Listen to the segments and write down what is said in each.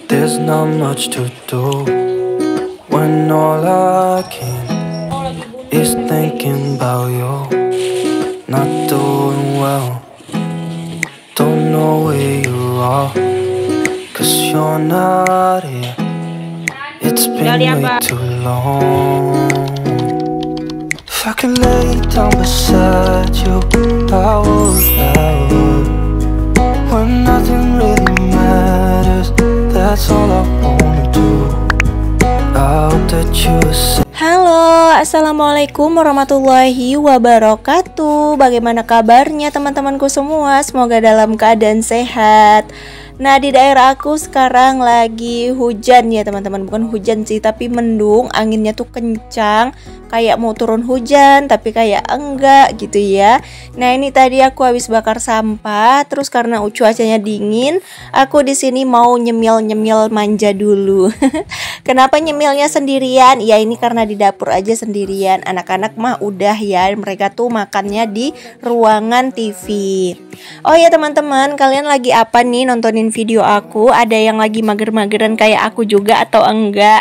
There's not much to do when all I can is thinking about you. Not doing well, don't know where you are, 'cause you're not here. It's been way too long. If I could lay down beside you, I would. When nothing really matters, that's all I wanna do. I hope that you see. Halo, assalamualaikum warahmatullahi wabarakatuh. Bagaimana kabarnya teman-temanku semua? Semoga dalam keadaan sehat. Nah, di daerah aku sekarang lagi hujan ya teman-teman. Bukan hujan sih, tapi mendung. Anginnya tuh kencang, kayak mau turun hujan tapi kayak enggak gitu ya. Nah, ini tadi aku habis bakar sampah. Terus karena cuacanya dingin, aku di sini mau nyemil-nyemil manja dulu. Kenapa nyemilnya sendirian? Ya ini karena di dapur aja sendirian. Anak-anak mah udah ya, mereka tuh makannya di ruangan TV. Oh ya teman-teman, kalian lagi apa nih nontonin video aku? Ada yang lagi mager-mageran kayak aku juga atau enggak?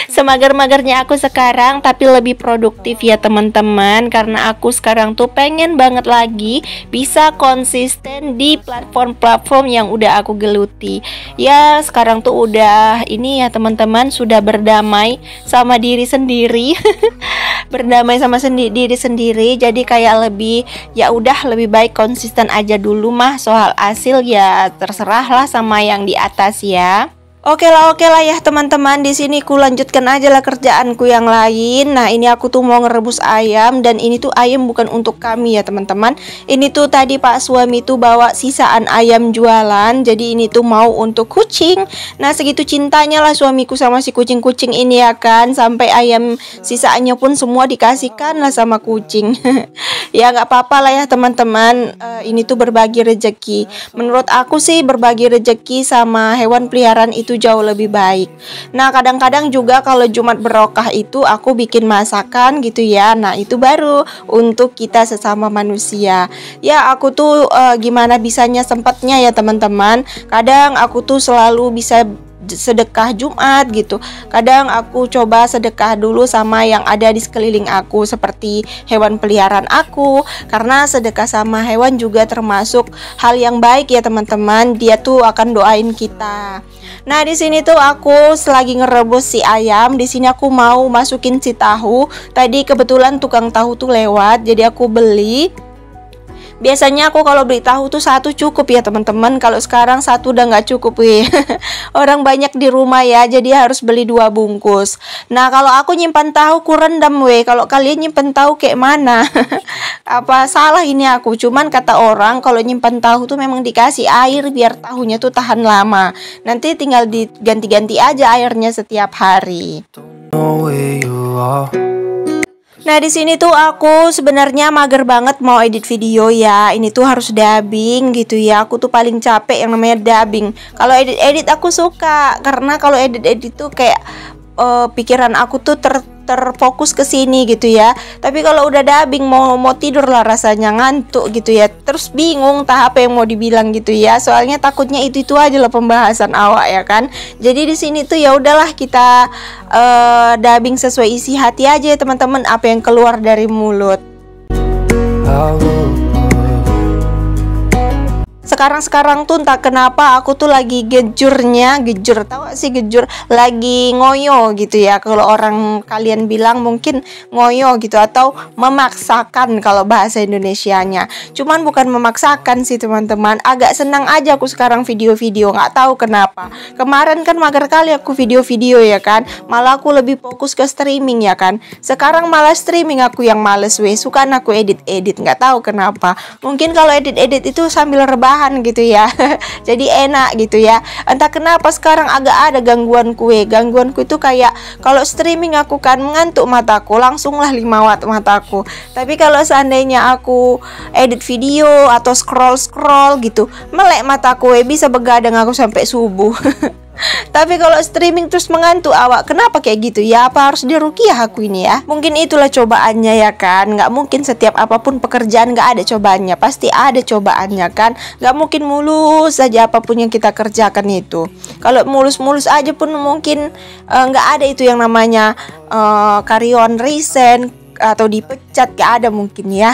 Semager-magernya aku sekarang, tapi lebih produktif ya teman-teman. Karena aku sekarang tuh pengen banget lagi bisa konsisten di platform-platform yang udah aku geluti. Ya sekarang tuh udah ini ya teman-teman, sudah berdamai sama diri sendiri. Berdamai sama diri sendiri. Jadi kayak lebih, ya udah lebih baik konsisten aja dulu mah. Soal hasil ya terserah lah sama yang di atas ya. Oke lah ya teman-teman, di sini ku lanjutkan aja lah kerjaanku yang lain. Nah, ini aku tuh mau ngerebus ayam, dan ini tuh ayam bukan untuk kami ya teman-teman. Ini tuh tadi Pak suami tuh bawa sisaan ayam jualan, jadi ini tuh mau untuk kucing. Nah, segitu cintanya lah suamiku sama si kucing-kucing ini ya kan, sampai ayam sisaannya pun semua dikasihkan lah sama kucing. Ya nggak apa-apa lah ya teman-teman. Ini tuh berbagi rezeki. Menurut aku sih berbagi rezeki sama hewan peliharaan itu jauh lebih baik. Nah, kadang-kadang juga kalau Jumat Barokah itu aku bikin masakan gitu ya. Nah, itu baru untuk kita sesama manusia. Ya, aku tuh gimana bisanya sempatnya ya teman-teman. Kadang aku tuh selalu bisa sedekah Jumat gitu. Kadang aku coba sedekah dulu sama yang ada di sekeliling aku, seperti hewan peliharaan aku, karena sedekah sama hewan juga termasuk hal yang baik ya teman-teman. Dia tuh akan doain kita. Nah, di sini tuh aku selagi ngerebus si ayam, di sini aku mau masukin si tahu. Tadi kebetulan tukang tahu tuh lewat, jadi aku beli. Biasanya aku kalau beli tahu tuh satu cukup ya teman-teman. Kalau sekarang satu udah nggak cukup weh. Orang banyak di rumah ya, jadi harus beli 2 bungkus. Nah, kalau aku nyimpan tahu ku rendam weh. Kalau kalian nyimpan tahu kayak mana? Apa salah ini aku? Cuman kata orang kalau nyimpan tahu tuh memang dikasih air biar tahunya tuh tahan lama. Nanti tinggal diganti-ganti aja airnya setiap hari. Nah, di sini tuh aku sebenarnya mager banget mau edit video ya. Ini tuh harus dubbing gitu ya. Aku tuh paling capek yang namanya dubbing. Kalau edit aku suka, karena kalau edit tuh kayak pikiran aku tuh terfokus ke sini gitu ya. Tapi kalau udah dubbing mau tidur lah rasanya, ngantuk gitu ya. Terus bingung entah apa yang mau dibilang gitu ya. Soalnya takutnya itu aja lah pembahasan awak ya kan. Jadi di sini tuh ya udahlah kita dubbing sesuai isi hati aja ya teman-teman, apa yang keluar dari mulut. Sekarang tuh entah kenapa aku tuh lagi gejur, tahu gak sih gejur, lagi ngoyo gitu ya. Kalau orang kalian bilang mungkin ngoyo gitu, atau memaksakan kalau bahasa Indonesianya. Cuman bukan memaksakan sih teman-teman, agak senang aja aku sekarang video-video, nggak tahu kenapa. Kemarin kan mager kali aku video-video ya kan, malah aku lebih fokus ke streaming ya kan. Sekarang malah streaming aku yang males weh, suka aku edit-edit, nggak tahu kenapa. Mungkin kalau edit-edit itu sambil rebahan gitu ya. Jadi enak gitu ya. Entah kenapa sekarang agak ada gangguanku itu kayak kalau streaming aku kan mengantuk mataku, langsunglah 5 watt mataku. Tapi kalau seandainya aku edit video atau scroll gitu, melek mataku bisa begadang aku sampai subuh. Tapi kalau streaming terus mengantuk awak, kenapa kayak gitu ya? Apa harus dirukiah aku ini ya? Mungkin itulah cobaannya ya kan. Nggak mungkin setiap apapun pekerjaan nggak ada cobaannya. Pasti ada cobaannya kan. Nggak mungkin mulus saja apapun yang kita kerjakan itu. Kalau mulus-mulus aja pun mungkin nggak ada itu yang namanya karyawan resign atau dipecat, gak ada mungkin ya.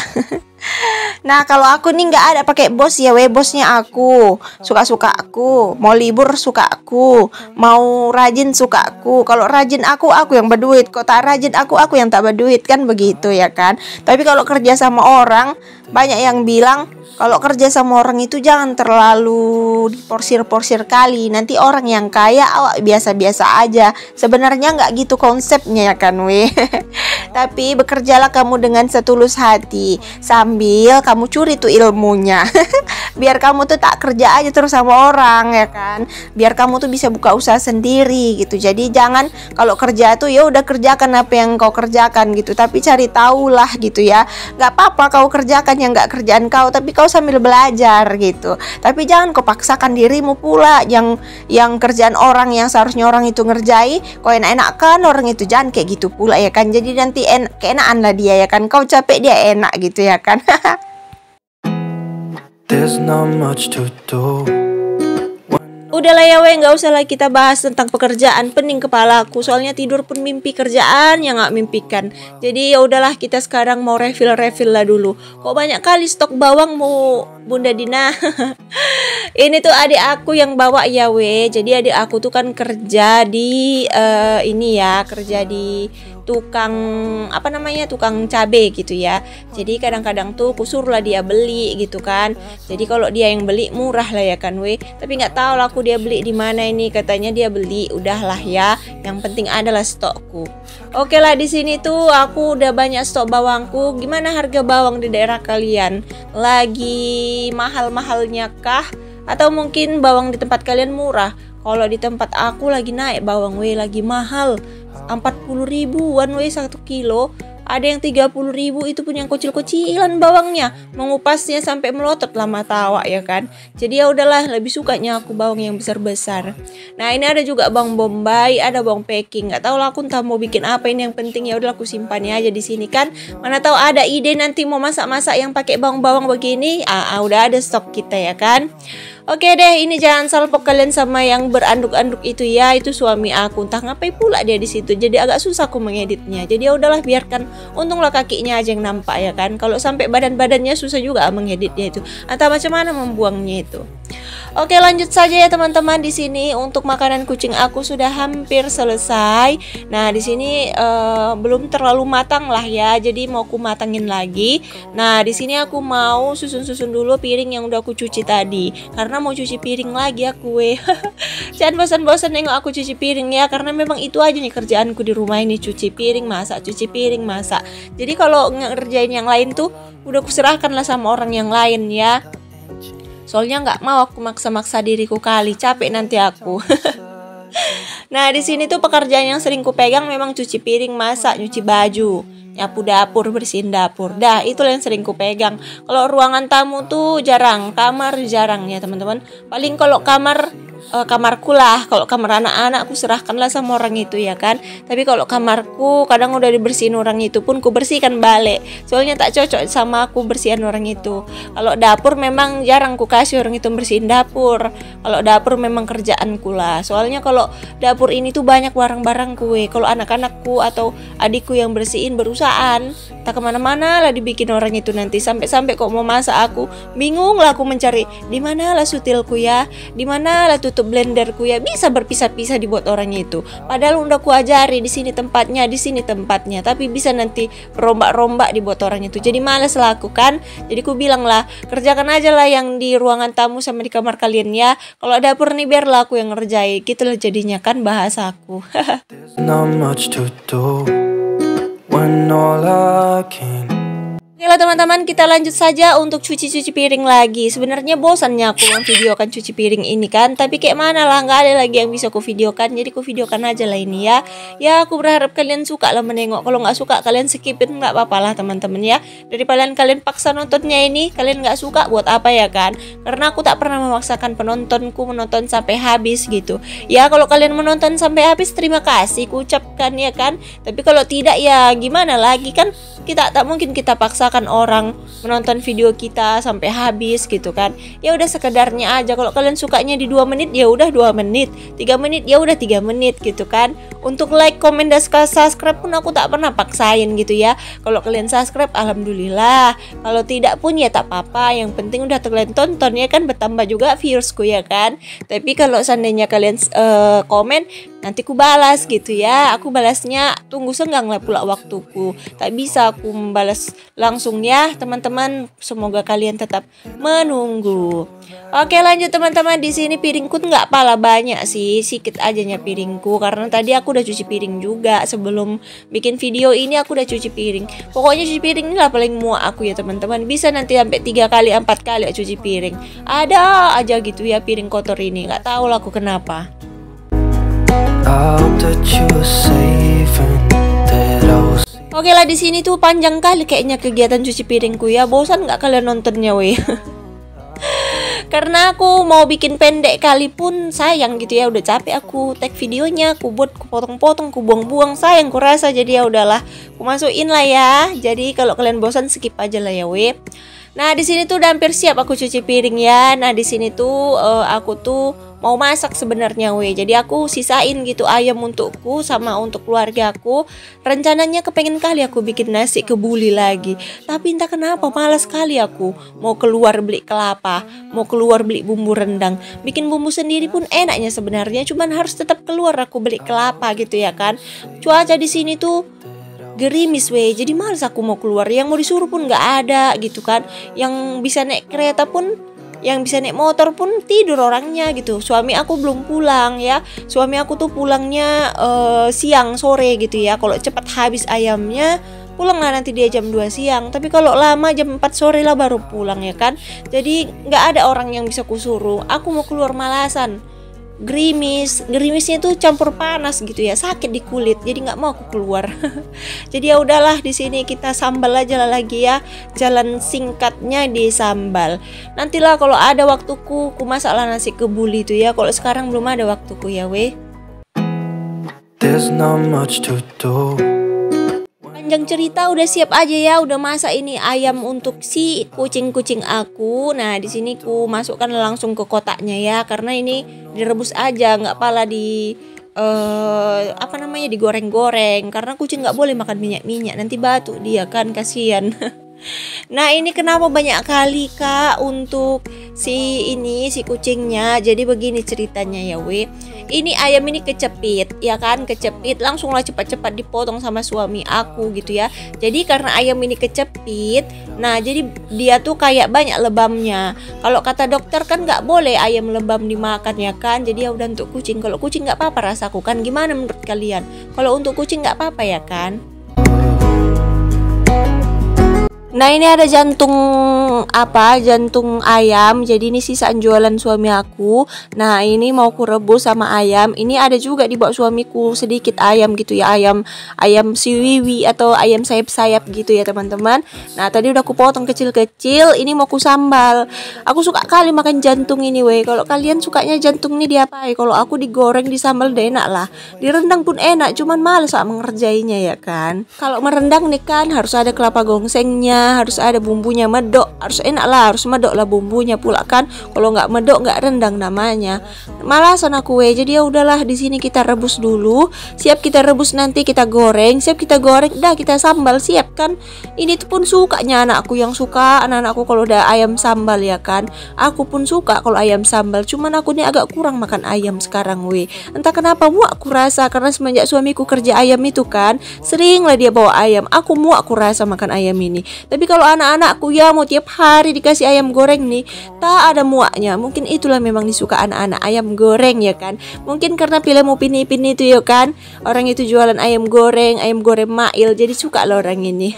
Nah kalau aku nih nggak ada pakai bos ya, bosnya aku suka-suka aku, mau libur suka aku, mau rajin suka aku. Kalau rajin aku yang berduit, kok tak rajin aku yang tak berduit, kan begitu ya kan. Tapi kalau kerja sama orang, banyak yang bilang kalau kerja sama orang itu jangan terlalu diporsir-porsir kali. Nanti orang yang kaya awak biasa-biasa aja. Sebenarnya nggak gitu konsepnya ya kan weh. Tapi bekerjalah kamu dengan setulus hati, sambil kamu curi tuh ilmunya. Biar kamu tuh tak kerja aja terus sama orang ya kan. Biar kamu tuh bisa buka usaha sendiri gitu. Jadi jangan kalau kerja tuh ya udah kerjakan apa yang kau kerjakan gitu. Tapi cari tahu lah gitu ya. Gak apa-apa kau kerjakan yang gak kerjaan kau, tapi kau sambil belajar gitu. Tapi jangan kau paksakan dirimu pula yang kerjaan orang yang seharusnya orang itu ngerjai, kau enak-enakan orang itu, jangan kayak gitu pula ya kan. Jadi nanti keenaan lah dia ya kan. Kau capek dia enak gitu ya kan. There's not much to do. Udahlah ya weh, nggak usah lah kita bahas tentang pekerjaan, pening kepalaku. Soalnya tidur pun mimpi kerjaan yang nggak mimpikan. Jadi ya udahlah, kita sekarang mau refill lah dulu. Kok banyak kali stok bawang mu Bunda Dina? Ini tuh adik aku yang bawa ya weh. Jadi adik aku tuh kan kerja di kerja di tukang tukang cabe gitu ya. Jadi kadang-kadang tuh kusur lah dia beli gitu kan. Jadi kalau dia yang beli murah lah ya kan weh. Tapi nggak tahu lah aku dia beli di mana ini. Katanya dia beli, udahlah ya. Yang penting adalah stokku. Oke lah, di sini tuh aku udah banyak stok bawangku. Gimana harga bawang di daerah kalian? Lagi mahal-mahalnya kah? Atau mungkin bawang di tempat kalian murah? Kalau di tempat aku lagi naik bawang weh, lagi mahal. 40 ribuan weh 1 kilo. Ada yang 30 ribu, itu pun yang kecil-kecilan bawangnya. Mengupasnya sampai melotot lah mata awak ya kan. Jadi ya udahlah, lebih sukanya aku bawang yang besar-besar. Nah ini ada juga bawang bombay, ada bawang packing. Gak tahu lah aku entah mau bikin apa ini, yang penting ya udah aku simpannya aja di sini kan. Mana tahu ada ide nanti mau masak-masak yang pakai bawang-bawang begini. Udah ada stok kita ya kan. Oke deh, ini jangan salpok kalian sama yang beranduk-anduk itu ya, itu suami aku. Entah ngapain pula dia di situ. Jadi agak susah aku mengeditnya. Jadi ya udahlah, biarkan. Untunglah kakinya aja yang nampak ya kan. Kalau sampai badan-badannya susah juga mengeditnya itu. Atau macam mana membuangnya itu. Oke, lanjut saja ya teman-teman. Di sini untuk makanan kucing aku sudah hampir selesai. Nah, di sini belum terlalu matang lah ya. Jadi mau aku matangin lagi. Nah, di sini aku mau susun-susun dulu piring yang udah aku cuci tadi. Karena mau cuci piring lagi aku Jangan bosan-bosan nengok aku cuci piring ya. Karena memang itu aja nih kerjaanku di rumah ini, cuci piring, masak, cuci piring, masak. Jadi kalau ngerjain yang lain tuh udah kuserahkan lah sama orang yang lain ya. Soalnya nggak mau aku maksa-maksa diriku kali, capek nanti aku. Nah di sini tuh pekerjaan yang sering ku pegang memang cuci piring, masak, nyuci baju, nyapu dapur, bersihin dapur. Dah itulah yang sering ku pegang. Kalau ruangan tamu tuh jarang, kamar jarang ya teman-teman. Paling kalau kamarku lah, kalau kamar anak-anak aku serahkanlah sama orang itu ya kan. Tapi kalau kamarku kadang udah dibersihin orang itu pun ku bersihkan balik. Soalnya tak cocok sama aku bersihin orang itu. Kalau dapur memang jarang ku kasih orang itu bersihin dapur. Kalau dapur memang kerjaanku lah. Soalnya kalau dapur ini tuh banyak barang-barang kue. Kalau anak-anakku atau adikku yang bersihin berusahaan, tak kemana-mana lah dibikin orang itu nanti. Sampai-sampai kok mau masak aku bingung lah aku mencari di mana lah sutilku ya, di mana lah tutup blenderku ya, bisa berpisah-pisah dibuat orangnya itu. Padahal udah ku ajari di sini tempatnya, di sini tempatnya, tapi bisa nanti rombak-rombak dibuat orang itu. Jadi malas lah aku kan. Jadi ku bilang lah, kerjakan aja lah yang di ruangan tamu sama di kamar kalian ya. Kalau dapur nih biarlah aku yang ngerjain. Gitulah jadinya kan bahasaku. Not much to do when all I can Oke lah teman-teman, kita lanjut saja untuk cuci-cuci piring lagi. Sebenarnya bosannya aku memvideokan cuci piring ini kan, tapi kayak mana lah, nggak ada lagi yang bisa aku videokan, jadi aku videokan aja lah ini ya. Ya aku berharap kalian suka lah menengok. Kalau nggak suka kalian skipin, nggak apa-apa lah teman-teman ya. Daripada kalian paksa nontonnya ini, kalian nggak suka buat apa ya kan? Karena aku tak pernah memaksakan penontonku menonton sampai habis gitu. Ya kalau kalian menonton sampai habis, terima kasih ku ucapkan ya kan. Tapi kalau tidak ya gimana lagi kan? Kita tak mungkin kita paksakan orang menonton video kita sampai habis gitu kan. Ya udah sekedarnya aja. Kalau kalian sukanya di 2 menit ya udah 2 menit, 3 menit ya udah 3 menit gitu kan. Untuk like, komen, dan subscribe pun aku tak pernah paksain gitu ya. Kalau kalian subscribe alhamdulillah, kalau tidak pun ya tak apa-apa. Yang penting udah kalian tonton ya kan, bertambah juga viewersku ya kan. Tapi kalau seandainya kalian komen, nanti ku balas gitu ya. Aku balasnya tunggu senggang lah pula waktuku. Tak bisa aku membalas langsung ya teman-teman. Semoga kalian tetap menunggu. Oke lanjut teman-teman. Di sini piringku nggak pala banyak sih, sedikit ajanya piringku karena tadi aku udah cuci piring juga. Sebelum bikin video ini aku udah cuci piring. Pokoknya cuci piring ini lah paling muak aku ya teman-teman. Bisa nanti sampai 3 kali 4 kali cuci piring. Ada aja gitu ya piring kotor ini. Nggak tahu lah aku kenapa. Oke lah, di sini tuh panjang kali kayaknya kegiatan cuci piringku ya. Bosan nggak kalian nontonnya weh? Karena aku mau bikin pendek kali pun sayang gitu ya. Udah capek aku tag videonya, aku buat, aku potong-potong, aku buang-buang, sayang ku rasa. Jadi ya udahlah, aku masukin lah ya. Jadi kalau kalian bosan skip aja lah ya weh. Nah di sini tuh udah hampir siap aku cuci piring ya. Nah di sini tuh aku tuh mau masak sebenarnya weh. Jadi aku sisain gitu ayam untukku sama untuk keluargaku. Rencananya kepengen kali aku bikin nasi kebuli lagi. Tapi entah kenapa malas sekali aku. Mau keluar beli kelapa, mau keluar beli bumbu rendang. Bikin bumbu sendiri pun enaknya sebenarnya, cuman harus tetap keluar aku beli kelapa gitu ya kan. Cuaca di sini tuh gerimis weh, jadi males aku mau keluar. Yang mau disuruh pun nggak ada gitu kan. Yang bisa naik kereta pun, yang bisa naik motor pun tidur orangnya gitu. Suami aku belum pulang ya. Suami aku tuh pulangnya siang sore gitu ya. Kalau cepat habis ayamnya pulang lah nanti dia jam 2 siang. Tapi kalau lama jam 4 sore lah baru pulang ya kan. Jadi nggak ada orang yang bisa kusuruh. Aku mau keluar malasan. Gerimisnya tuh campur panas gitu ya, sakit di kulit, jadi nggak mau aku keluar. Jadi ya udahlah, di sini kita sambal aja lah lagi ya, jalan singkatnya di sambal. Nantilah kalau ada waktuku ku masaklah nasi kebuli itu ya. Kalau sekarang belum ada waktuku ya weh. There's not much to do. Panjang cerita udah siap aja ya, udah masak ini ayam untuk si kucing-kucing aku. Nah di sini ku masukkan langsung ke kotaknya ya, karena ini direbus aja, nggak pala di digoreng-goreng, karena kucing nggak boleh makan minyak-minyak, nanti batuk dia kan, kasihan. Nah ini kenapa banyak kali kak untuk si kucingnya. Jadi begini ceritanya ya weh. Ini ayam ini kecepit ya kan, kecepit langsunglah cepat-cepat dipotong sama suami aku gitu ya. Jadi karena ayam ini kecepit, nah jadi dia tuh kayak banyak lebamnya. Kalau kata dokter kan nggak boleh ayam lebam dimakan ya kan. Jadi ya udah untuk kucing. Kalau kucing nggak apa-apa rasaku kan. Gimana menurut kalian? Kalau untuk kucing nggak apa-apa ya kan? Nah ini ada jantung ayam. Jadi ini sisaan jualan suami aku. Nah ini mau ku rebus sama ayam. Ini ada juga dibawa suamiku sedikit ayam gitu ya, ayam siwiwi atau ayam sayap-sayap gitu ya teman-teman. Nah tadi udah ku potong kecil-kecil. Ini mau ku sambal. Aku suka kali makan jantung ini weh. Kalau kalian sukanya jantung ini diapain? Kalau aku digoreng, disambal udah enak lah. Direndang pun enak, cuman males mengerjainya ya kan. Kalau merendang nih kan harus ada kelapa gongsengnya, harus ada bumbunya medok, harus enak lah, harus medok lah bumbunya pula kan. Kalau nggak medok nggak rendang namanya. Malasan aku weh. Jadi ya udahlah, di sini kita rebus dulu. Siap kita rebus, nanti kita goreng. Siap kita goreng, dah kita sambal, siap kan. Ini tuh pun sukanya anakku, yang suka anak-anakku kalau udah ayam sambal ya kan. Aku pun suka kalau ayam sambal, cuman aku nih agak kurang makan ayam sekarang weh. Entah kenapa muak aku rasa, karena semenjak suamiku kerja ayam itu kan, sering lah dia bawa ayam. Aku muak aku rasa makan ayam ini. Tapi kalau anak-anakku ya mau tiap hari dikasih ayam goreng nih, tak ada muaknya. Mungkin itulah memang disuka anak-anak, ayam goreng ya kan. Mungkin karena film Upin Ipin itu ya kan, orang itu jualan ayam goreng mail, jadi suka lah orang ini.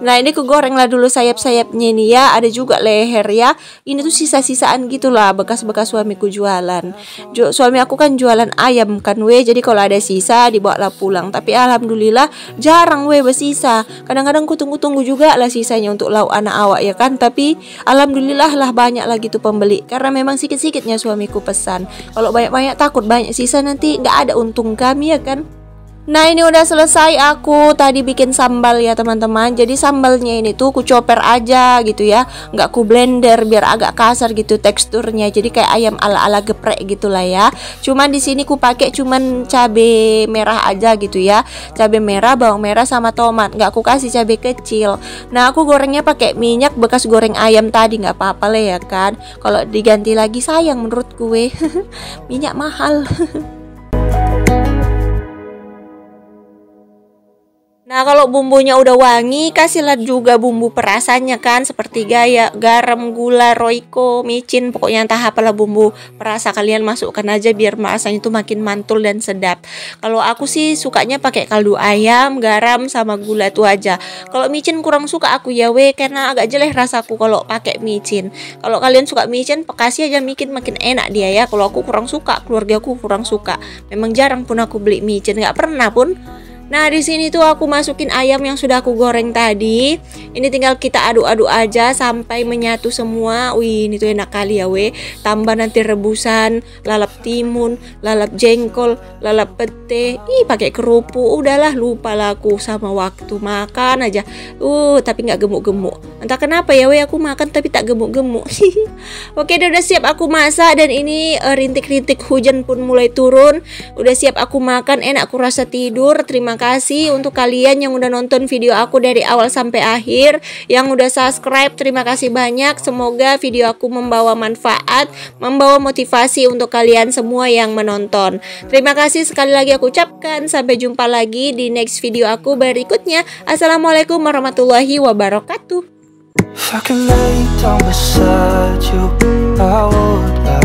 Nah ini ku goreng lah dulu sayap-sayapnya ini ya, ada juga leher ya. Ini tuh sisa-sisaan gitulah, bekas-bekas suamiku jualan. Suami aku kan jualan ayam kan weh, jadi kalau ada sisa dibawa lah pulang. Tapi alhamdulillah jarang weh bersisa. Kadang-kadang ku tunggu-tunggu juga lah sisanya untuk lauk anak awak ya kan. Tapi alhamdulillah lah banyak lagi tuh pembeli, karena memang sikit-sikitnya suamiku pesan. Kalau banyak-banyak takut banyak sisa nanti nggak ada untung kami ya kan. Nah ini udah selesai aku tadi bikin sambal ya teman-teman. Jadi sambalnya ini tuh ku chopper aja gitu ya, nggak ku blender biar agak kasar gitu teksturnya. Jadi kayak ayam ala-ala geprek gitulah ya. Cuman di sini ku pakai cuman cabe merah aja gitu ya, cabe merah, bawang merah sama tomat. Nggak ku kasih cabe kecil. Nah aku gorengnya pakai minyak bekas goreng ayam tadi, nggak apa-apa lah ya kan. Kalau diganti lagi sayang menurut gue. Minyak mahal. Nah kalau bumbunya udah wangi, kasihlah juga bumbu perasannya kan, seperti garam, gula, roiko, micin, pokoknya entah apalah bumbu perasa kalian masukkan aja biar rasanya itu makin mantul dan sedap. Kalau aku sih sukanya pakai kaldu ayam, garam sama gula itu aja. Kalau micin kurang suka aku ya weh, karena agak jelek rasaku kalau pakai micin. Kalau kalian suka micin, kasih aja micin, makin enak dia ya. Kalau aku kurang suka, keluarga aku kurang suka. Memang jarang pun aku beli micin, nggak pernah pun. Nah di sini tuh aku masukin ayam yang sudah aku goreng tadi. Ini tinggal kita aduk-aduk aja sampai menyatu semua. Wih ini tuh enak kali ya weh. Tambah nanti rebusan, lalap timun, lalap jengkol, lalap pete. Pakai kerupuk. Udahlah lupa lah aku sama waktu makan aja. Tapi nggak gemuk-gemuk. Entah kenapa ya weh, aku makan tapi tak gemuk-gemuk. Oke udah siap aku masak, dan ini rintik-rintik hujan pun mulai turun. Udah siap aku makan, enak aku rasa tidur. Terima kasih untuk kalian yang udah nonton video aku dari awal sampai akhir, yang udah subscribe, terima kasih banyak. Semoga video aku membawa manfaat, membawa motivasi untuk kalian semua yang menonton. Terima kasih sekali lagi aku ucapkan. Sampai jumpa lagi di next video aku berikutnya. Assalamualaikum warahmatullahi wabarakatuh. If I could lay down beside you, I would.